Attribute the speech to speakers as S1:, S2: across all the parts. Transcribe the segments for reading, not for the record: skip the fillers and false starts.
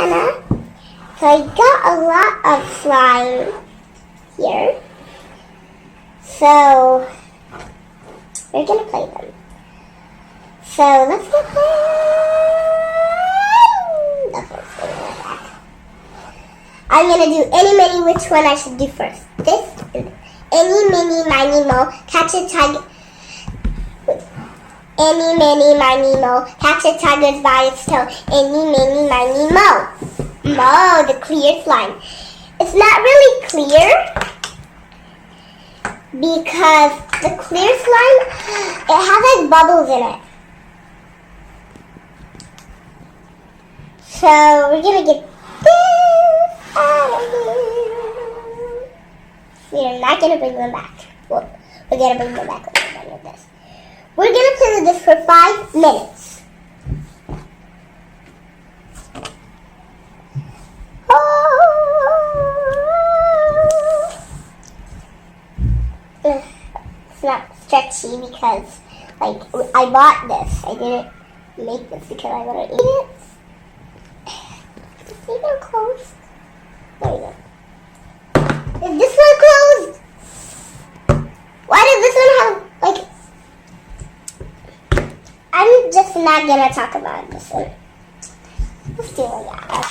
S1: Hana. So I got a lot of slime here. So we're gonna play them. So let's go play. That's what's going on back. I'm gonna do any, mini, which one I should do first. This, any, mini, miny, mo, catch a tiger. Any, mini, miny, mo, catch a tiger by its tail. Any, mini, miny, mo. Mo, the clear slime. It's not really clear because the clear slime, it has like bubbles in it. So we're gonna get this out of here. We're not gonna bring them back. Well, we're gonna bring them back when we're done with this. We're gonna play with this for 5 minutes. It's not stretchy because, like, I bought this. I didn't make this because I want to eat it. Is it even closed? There we go. Is this one closed? Why does this one have, like... I'm just not going to talk about this one. Let's do it like that.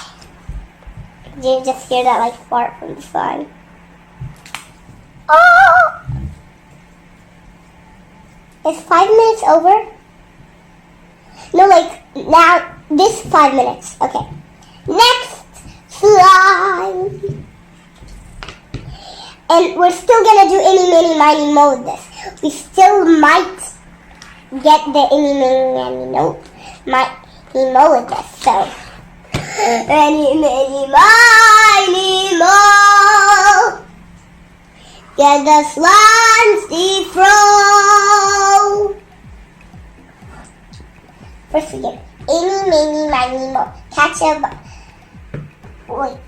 S1: Did you just hear that, like, fart from the slime? Oh! Is 5 minutes over? No, like, now, this 5 minutes. Okay. Next slime. And we're still going to do any, mini, miny, mo with this. We still might get the any, mini, miny, mo with this. So, any, mini, miny, mo. Get the slimes defroze. First we get any, mini, miny, mo. Catch a... Wait.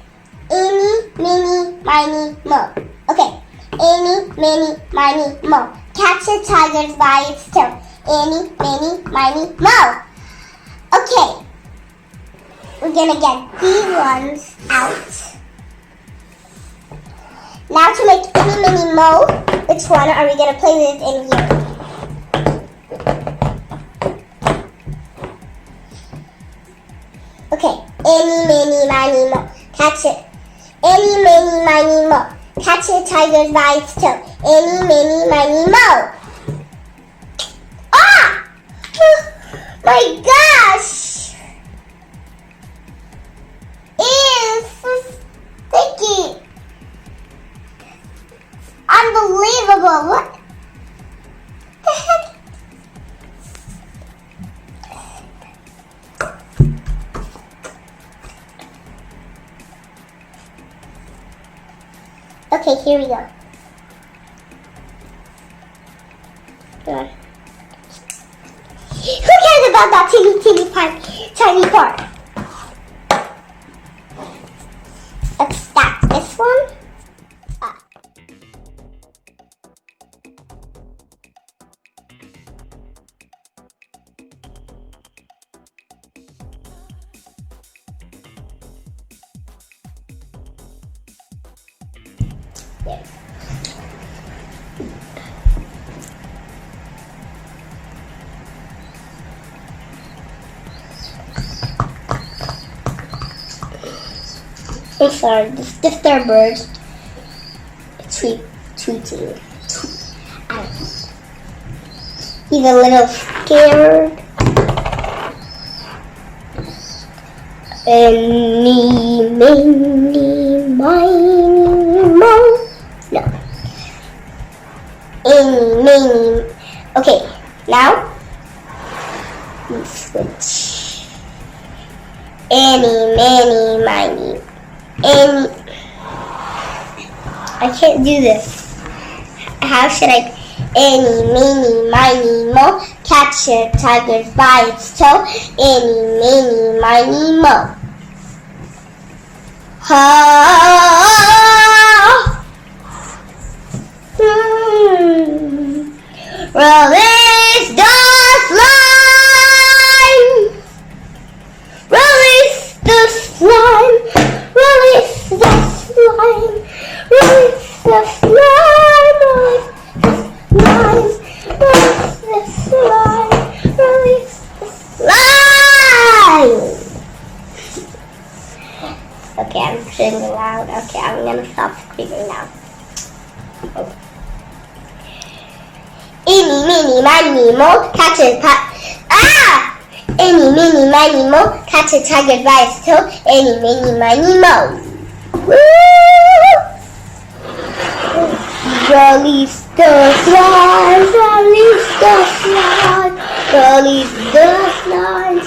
S1: Any, mini, miny, mo. Okay. Any, mini, miny, mo. Catch a tiger by its tail. Any, mini, miny, mo. Okay. We're gonna get these ones out. Now to make any, mini, mo, which one are we gonna play with in here? Okay. Any, mini, miny, mo. Catch it. Any, mini, miny, mo. Catch a tiger by its tail. Any, mini, miny, mo. Ah! My gosh! Ew, so sticky. Unbelievable. What the heck? Okay, here we go. Come on. Who cares about that teeny part, tiny part? Let's stack this one up. There. I'm sorry, this disturbed bird. Tweeting. I don't know. He's a little scared. Any, miny, miny, mo. No. Any, miny. Okay, now we switch. Any, miny, miny. Any. I can't do this. How should I? Any, miny, miny, mo. Catch a tiger by its toe. Any, miny, miny, mo. Ha! Release the slime! Release the slime! getting loud. Okay, I'm gonna stop screaming now. Okay. Eeny, meeny, miny, moe, catch a Eeny, meeny, miny, moe, catch a tiger by its toe. Eeny, meeny, miny, moe. Woo! Release the slime, release the slime, release the slime,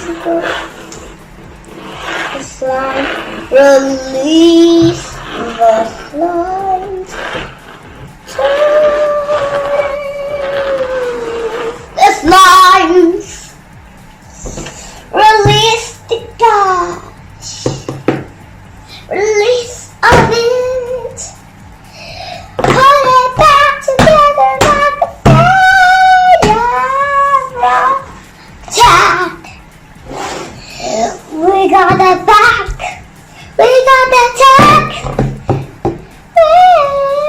S1: the slime, release the slime, the slimes, release the gosh, release of it. Put it back together like a fire attack. We got the back. We got the attack. We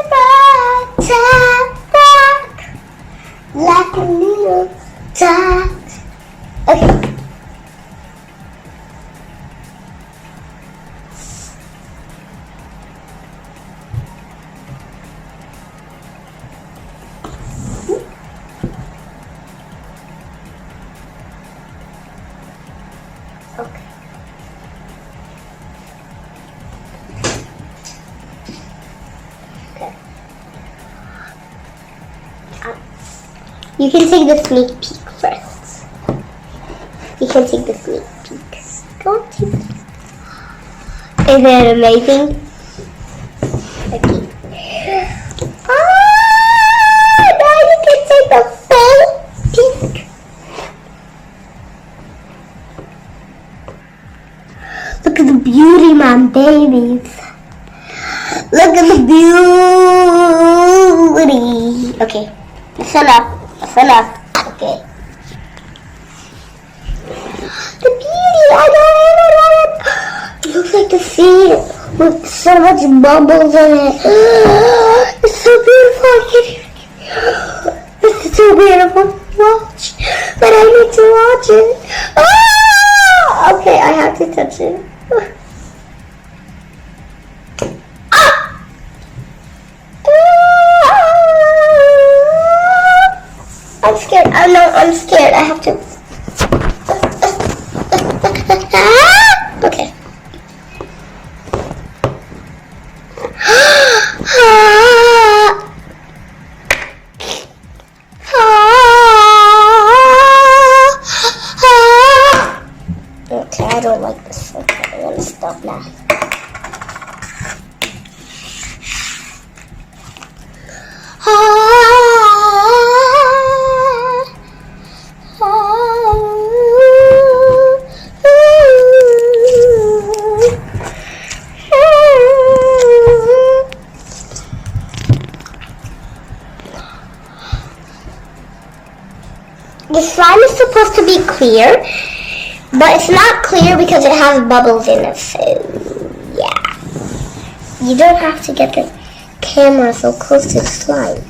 S1: got back like a little tack. Okay. Okay. Okay. You can take the sneak peek first. You can take the sneak peek. Go on, take it. Isn't it amazing? Okay. Now you can take the full peek. Look at the beauty, my babies. Look at the beauty. Okay, that's enough. That's enough. Okay. The beauty, I got it. It looks like the sea with so much bubbles in it. It's so beautiful. It's so beautiful to watch, but I need to watch it. Okay, I have to touch it. I'm scared. Oh no, I'm scared. I have to. Okay. Okay, I don't like this. Okay, I'm gonna stop now. The slime is supposed to be clear, but it's not clear because it has bubbles in it, so yeah. You don't have to get the camera so close to the slime.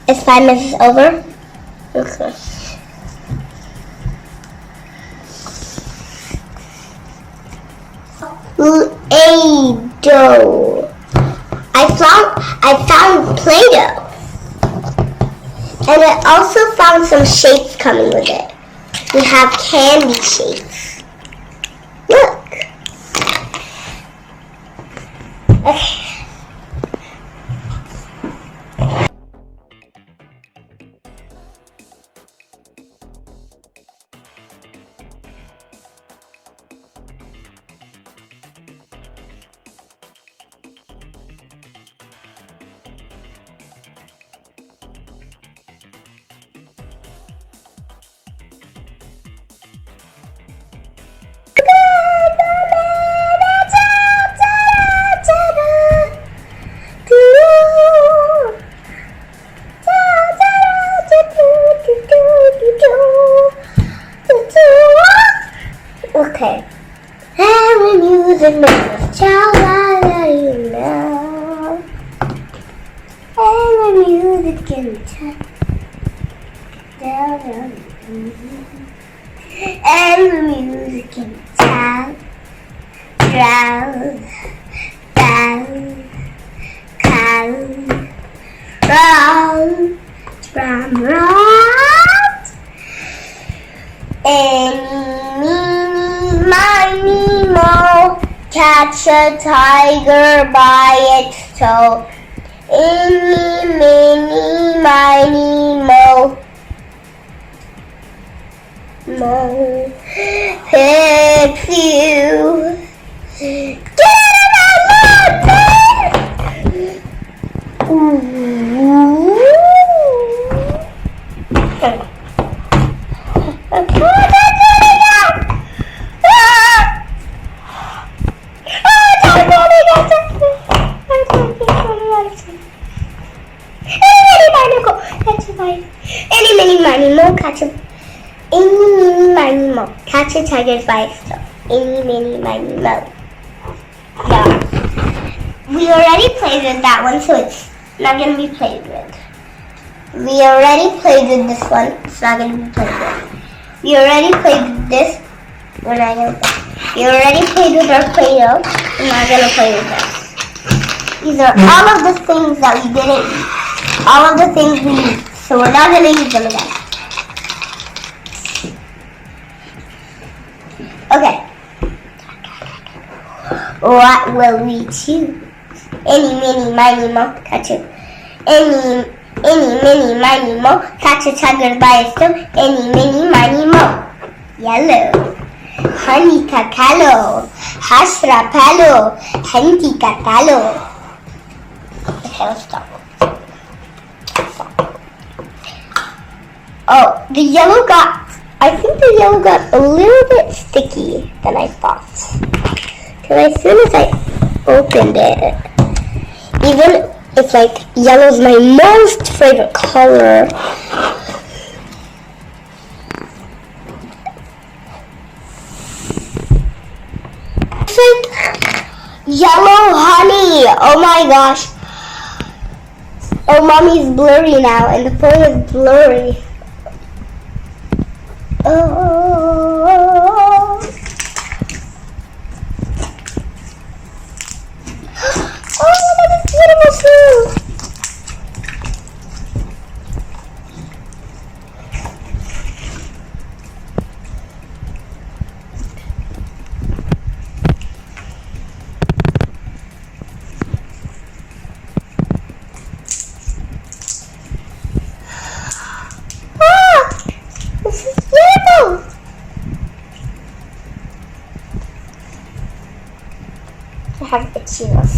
S1: Is 5 minutes over? Okay. Play-Doh. I found Play-Doh. And I also found some shapes coming with it. We have candy shapes. Look. Okay. catch a tiger by its toe. Eeny, meeny, miny, moe. Moe picks you. Get out of my mountain! Any, many, miny, moe, catch a... Eeny, meeny, miny, moe. Catch a tiger's by its toe. Eeny, meeny, miny, moe. Yeah. We already played with that one, so it's not going to be played with. We already played with this one. It's not going to be played with. We already played with this. We're not going to play. We already played with our Play-Doh. We're not going to play with this. These are all of the things that we didn't use. All of the things we used. So we're not going to use them again. Okay. What will we choose? Eeny, meeny, miny, moe, catch a... Eeny, meeny, miny, moe, catch a tiger by its toe. Eeny, meeny, miny, moe. Yellow. Honey cacalo. Hashrapalo. Henty cacalo. Okay, let's stop. Oh, the yellow got... I think the yellow got a little bit sticky than I thought. Because as soon as I opened it, even if like yellow's my most favorite color, it's like yellow honey. Oh my gosh. Oh, mommy's blurry now and the phone is blurry. Oh, that is beautiful too. This is beautiful. I have itchiness.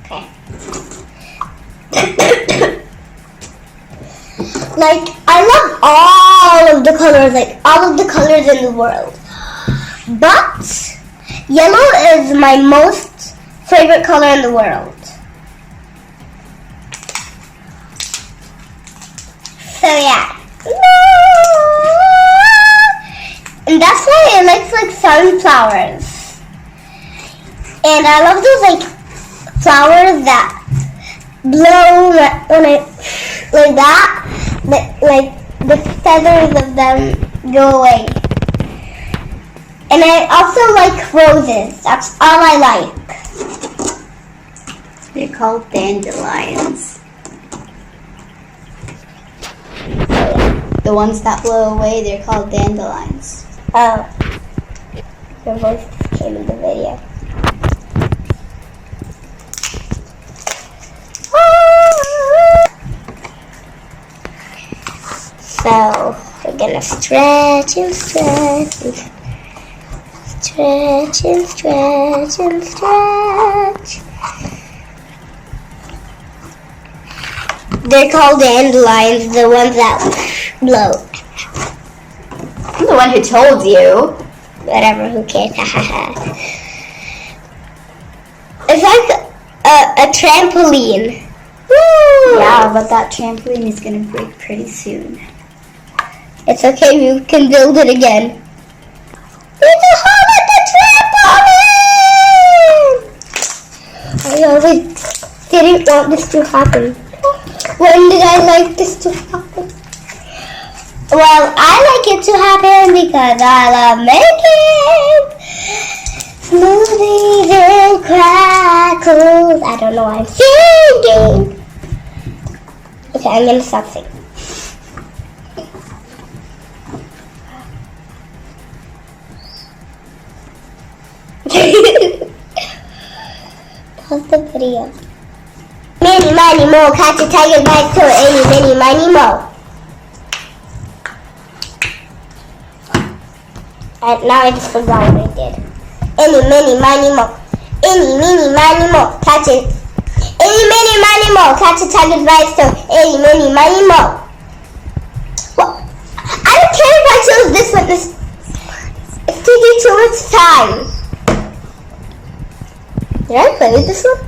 S1: Okay. Like, I love all of the colors, like all of the colors in the world. But yellow is my most favorite color in the world. So yeah. And that's why I like sunflowers. And I love those like flowers that blow when I like that, like the feathers of them go away. And I also like roses. That's all I like.
S2: They're called dandelions. The ones that blow away, they're called dandelions.
S1: Oh. Your voice just came in the video. So, we're gonna stretch and stretch and stretch and stretch and stretch. They're called dandelions, the ones that blow.
S2: I'm the one who told you.
S1: Whatever, who cares? It's like a trampoline. Woo!
S2: Yeah, but that trampoline is gonna break pretty soon.
S1: It's okay, we can build it again. It's a hole at the trampoline! I always didn't want this to happen. When did I like this to happen? Well, I like it to happen because I love making smoothies and crackles. I don't know why I'm singing. Okay, I'm gonna stop singing. Pause the video. Many, miny, mo, catch a tiger by its tail. Any, many, miny, mo. Now I just forgot what I did. Any, many, miny, mo. Any, many, miny, mo, catch it. Any, many, miny, mo, catch a tiger by its tail. Any, many, miny, mo. Well, I don't care if I chose this one. It's taking too much time. Did I play with this one?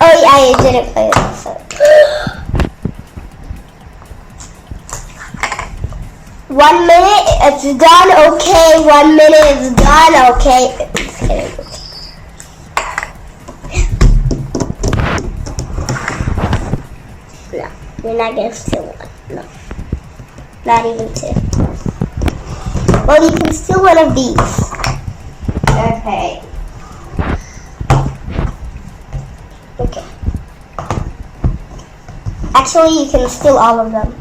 S1: Oh yeah, I didn't play with this one. 1 minute, it's done, okay. 1 minute, it's done, okay. Just kidding. No, you're not gonna steal one. No. Not even 2. Well, you can steal one of these.
S2: Okay.
S1: Okay. Actually, you can steal all of them.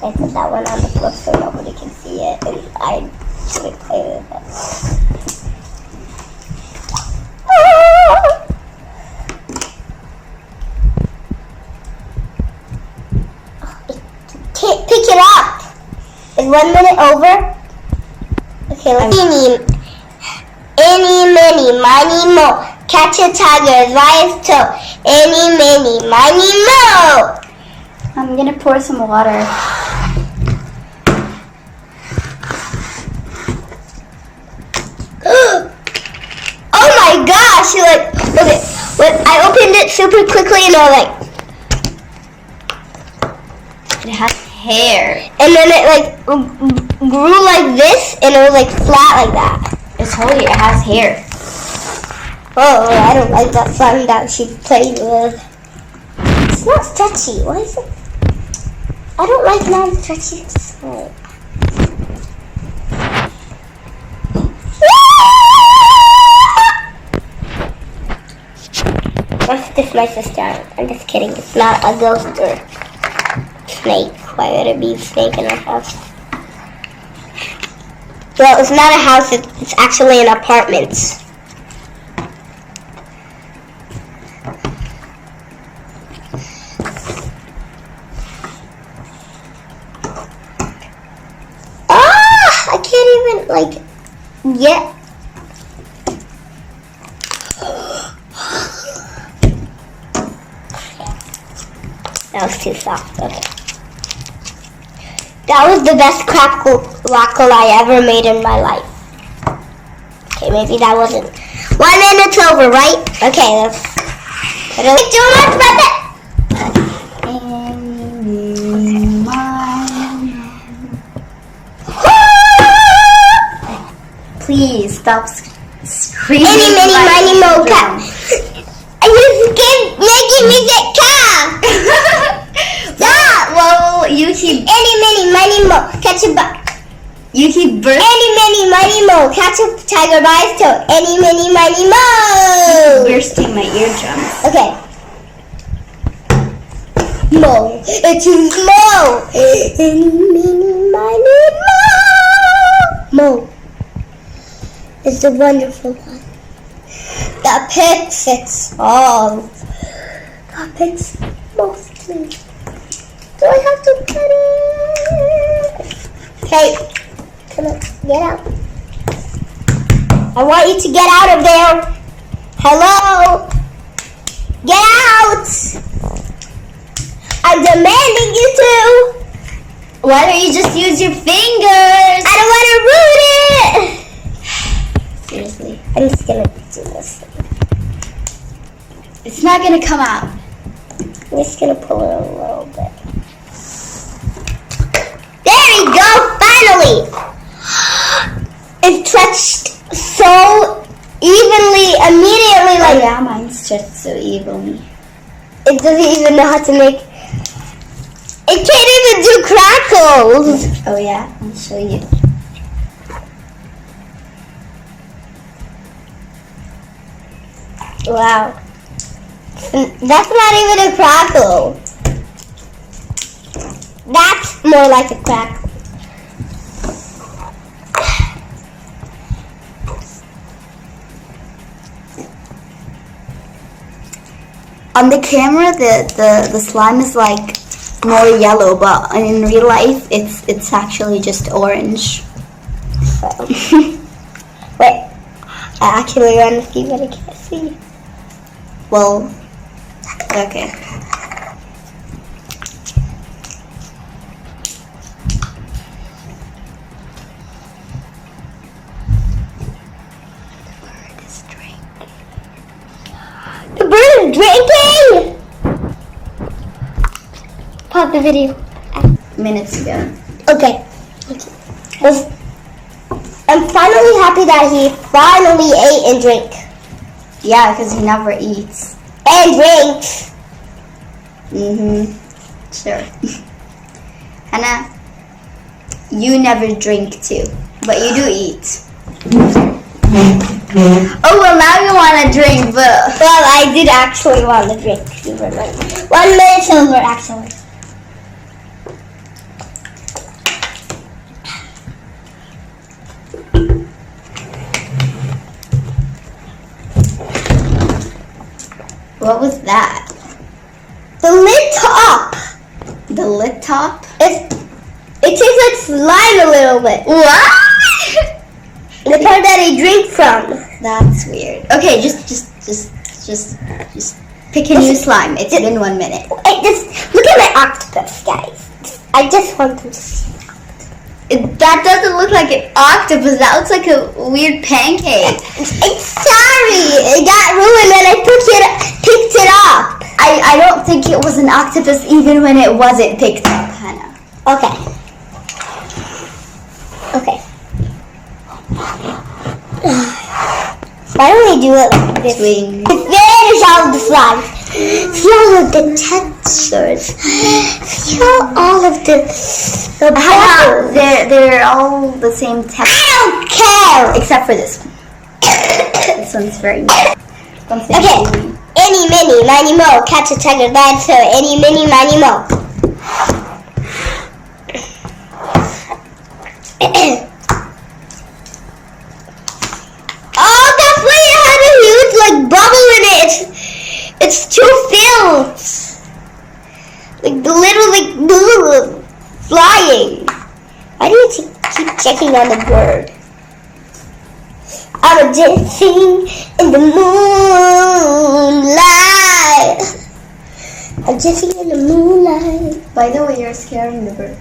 S1: I put that one on the floor so nobody can see it, and I didn't play with it. Can't pick it up. Is 1 minute over? Okay, let's see. Any, many, miny, mo. Catch a tiger by its toe. Any, many, miny, mo.
S2: I'm gonna pour some water.
S1: Oh my gosh! Okay. When I opened it super quickly and I was like,
S2: It has hair.
S1: and then it grew like this and it was flat like that.
S2: I told you, it has hair.
S1: Oh, I don't like that slime that she played with. It's not stretchy. Why is it? I don't like non-stretchy slime. That's just my sister. I'm just kidding. It's not a ghost or snake. Why would it be a snake in our house? Well, it's not a house. It's actually an apartment. I can't even get. That was too soft. Okay. That was the best crackle I ever made in my life. Okay, maybe that wasn't. 1 minute's over, right? Okay, let's put it. Too much, brother.
S2: Please stop screaming.
S1: Any, many, miny, mo, cat. You keep making me get cat. Stop.
S2: Well, you keep.
S1: Any, many, miny, mo, catch a
S2: You keep bursting.
S1: Any, many, miny, mo, catch a tiger by its toe. Any, many, miny, mo.
S2: Bursting my eardrums.
S1: Okay. Mo. It's Mo. Any, many, miny, mo. Mo is the wonderful one. That fits all. That fits mostly. Do I have to put it? Okay. Come on. Get out. I want you to get out of there. Hello. Get out. I'm demanding you to.
S2: Why don't you just use your fingers?
S1: I don't want to ruin it.
S2: Seriously.
S1: I'm just going to do this.
S2: It's not going to come out.
S1: I'm just going to pull it a little bit. There we go. Finally. It stretched so evenly immediately.
S2: Oh yeah, mine stretched so evenly.
S1: It doesn't even know how to make. It can't even do crackles.
S2: Oh yeah, I'll show you.
S1: Wow. That's not even a crackle. That's more like a crackle.
S2: On the camera, the slime is like more yellow, but in real life, it's actually just orange.
S1: Wait, I actually want to see, but I can't see.
S2: Well, okay.
S1: The bird is drinking! Pause the video.
S2: Minutes ago.
S1: Okay. I'm finally happy that he finally ate and drank.
S2: Yeah, because he never eats.
S1: And drinks.
S2: Sure. Hana, you never drink too, but you do eat. Oh, well, now you want to drink, but...
S1: Well, I did actually want to drink. 1 minute over, actually.
S2: What was that?
S1: The lid top.
S2: The lid top?
S1: It tastes like slime a little bit.
S2: What?
S1: The part that I drink from.
S2: That's weird. Okay, just pick a new slime. It's been 1 minute.
S1: Just look at my octopus, guys. I just want them to see.
S2: That doesn't look like an octopus. That looks like a weird pancake.
S1: It's sorry. It got ruined when I picked it up.
S2: I don't think it was an octopus even when it wasn't picked up, Hana.
S1: Okay. Okay. Why don't we do it like this? Finish all of the slime. Feel all of the textures. Feel all of the bubbles.
S2: They're all the same texture.
S1: I don't care.
S2: Except for this one. This one's very nice.
S1: Okay. Any, mini, miny, mo. Catch a tiger by its tail. Any, mini, miny, mo. Oh, that's why it had a huge bubble in it. It's too filled. Like the little flying. Why do you keep checking on the bird? I'm dancing in the moonlight. I'm dancing in the moonlight.
S2: By the way, you're scaring the bird.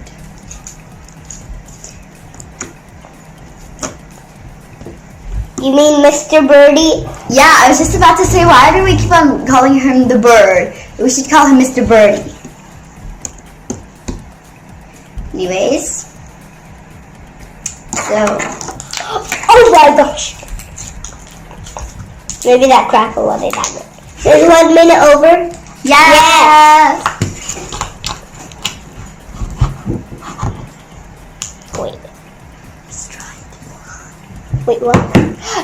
S1: You mean Mr. Birdie?
S2: Yeah, I was just about to say, why do we keep on calling him the bird? We should call him Mr. Birdie. Anyways. So.
S1: Oh my gosh. Maybe that crackle will be that. There's 1 minute over.
S2: Yes.
S1: Wait. Wait, what?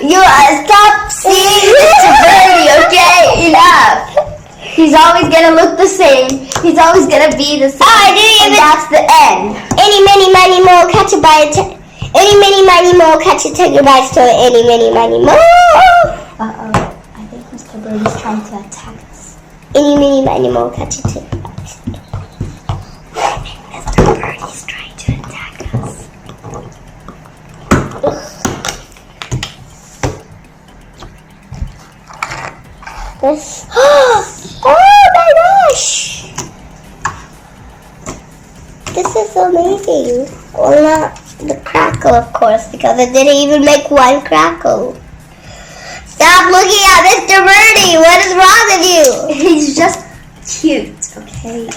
S2: You stop seeing Mr. Birdie, okay? Enough. He's always gonna look the same. He's always gonna be the same.
S1: Oh, I didn't even.
S2: And that's the end.
S1: Any, many, miny, mo, catch a bite. Any, many, miny, mo, catch a tiger by its tail. Any, many, miny, mo.
S2: Uh-oh. I think Mr. Birdie's trying to attack us.
S1: Any, many, miny, mo, catch a tiger by its tail.
S2: I think Mr. Birdie's trying to attack us.
S1: This. Oh my gosh! This is amazing. Well, not the crackle, of course, because it didn't even make one crackle. Stop looking at Mr. Birdie! What is wrong with you?
S2: He's just cute, okay?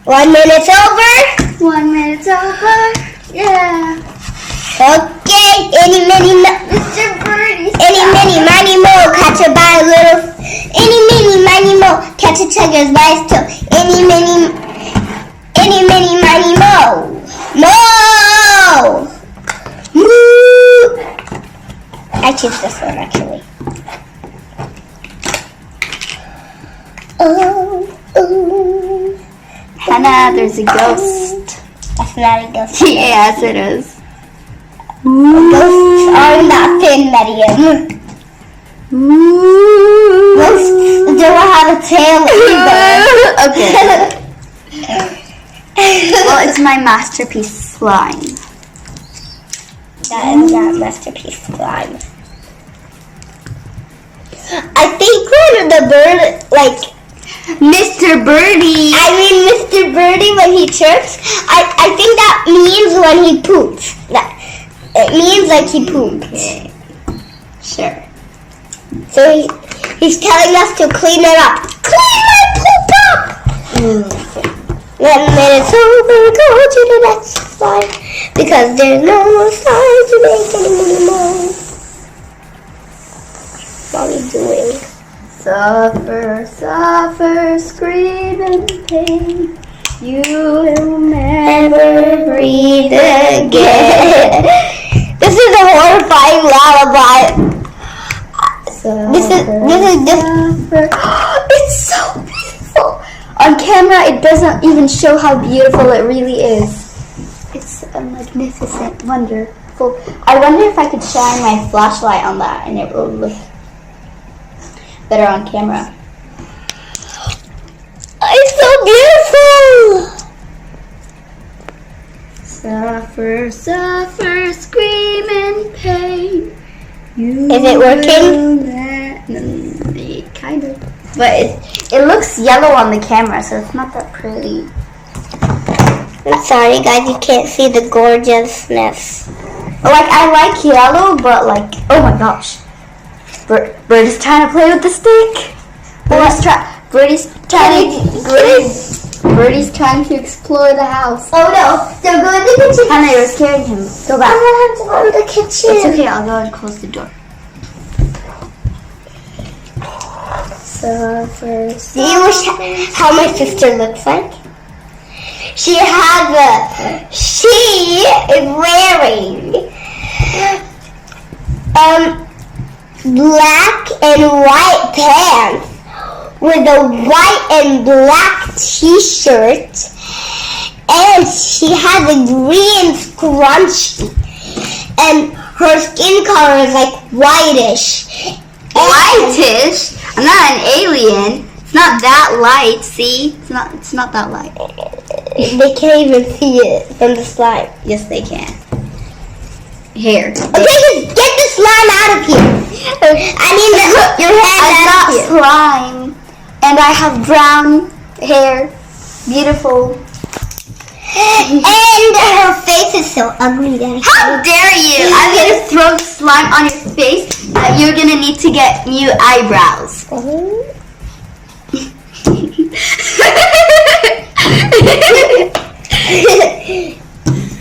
S1: 1 minute's over.
S2: 1 minute's over. Yeah.
S1: Okay, any, many,
S2: Mr. Birdie.
S1: any, many, miny, mo, catch a by a little. Any, many, miny, mo, catch a tiger's by its tail. Any, many, miny, mo. Mo! Moo! I choose this one actually. Oh, ooh.
S2: Hana, there's a ghost.
S1: That's not a ghost.
S2: Yes, it is.
S1: Ghosts are not thin, Mariam. Ghosts don't have a tail either.
S2: Okay. Well, it's my masterpiece slime.
S1: That is not masterpiece slime. I think when the bird, like,
S2: Mr. Birdie.
S1: I mean Mr. Birdie when he chirps, I think that means when he poops. It means like he poops.
S2: Okay. Sure.
S1: So he's telling us to clean it up. Clean my poop up! Then it's over, go to the next slide. Because there's no more slides to make anymore. What are we doing?
S2: Suffer, suffer, scream in pain. You will never breathe again.
S1: This is a horrifying lullaby. This is just.
S2: It's so beautiful. On camera, it doesn't even show how beautiful it really is. It's a magnificent, wonderful. I wonder if I could shine my flashlight on that and it will look better on camera.
S1: It's so beautiful.
S2: Suffer, suffer, scream in pain.
S1: Is it working?
S2: Kind of. But it looks yellow on the camera, so it's not that pretty.
S1: I'm sorry, guys, you can't see the gorgeousness.
S2: Like, I like yellow, but like, oh my gosh. Birdie's trying to play with the stick. Birdie's trying to explore the house.
S1: Oh no, don't go in the kitchen.
S2: Hana, you're scaring him. Go back.
S1: I want to go in the kitchen.
S2: It's okay, I'll go and close the door. Suffer,
S1: Do you wish how my sister looks like? She is wearing black and white pants with a white and black t-shirt, and she has a green scrunchie, and her skin color is like whitish.
S2: Whitish? I'm not an alien. It's not that light, see? It's not that light.
S1: They can't even see it from the slime.
S2: Yes, they can. Here.
S1: Okay, just get the slime out of here. I mean, your head
S2: I
S1: out
S2: got
S1: of here.
S2: slime, and I have brown hair. Beautiful.
S1: And her face is so ugly.
S2: How dare you? I'm gonna throw slime on your face that you're gonna need to get new eyebrows.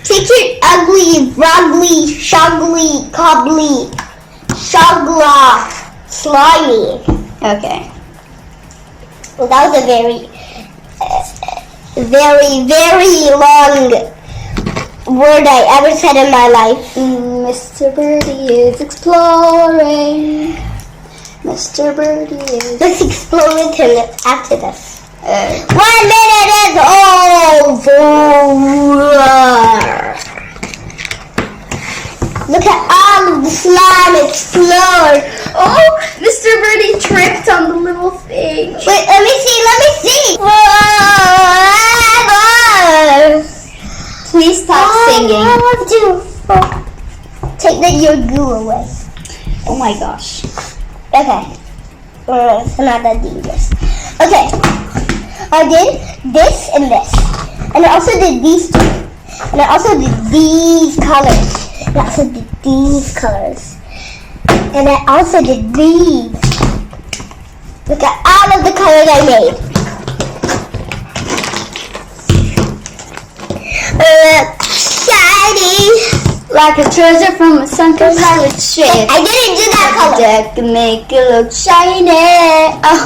S1: Take your ugly, ruggly, shuggly, cobbly, shugla, slimy.
S2: Okay.
S1: Well, that was a very long word I ever said in my life.
S2: Mr. Birdie is exploring. Mr. Birdie is...
S1: Let's explore with him after this. 1 minute is over. Look at all of the slime explored.
S2: Oh, Mr. Birdie tripped on the little thing.
S1: Wait, let me see.
S2: Please stop singing.
S1: I want to take your goo away.
S2: Oh my gosh.
S1: Okay. It's not that dangerous. Okay. I did this and this. And I also did these two. And I also did these colors. And I also did these colors. And I also did these. Look at all of the colors I made. Shiny.
S2: Like a treasure from a sunken pirate ship.
S1: I didn't do that color.
S2: Deck make it look shiny. Oh,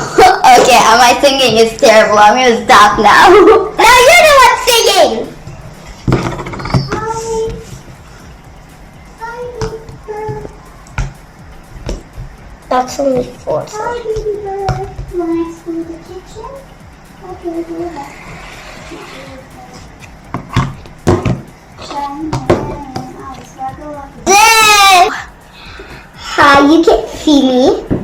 S2: okay, my singing is terrible. I'm gonna stop now.
S1: Now you're the one singing. That's only 4.
S2: Hi, baby bird. You want to explore the kitchen? Okay, go ahead.
S1: Hi, you can't see me.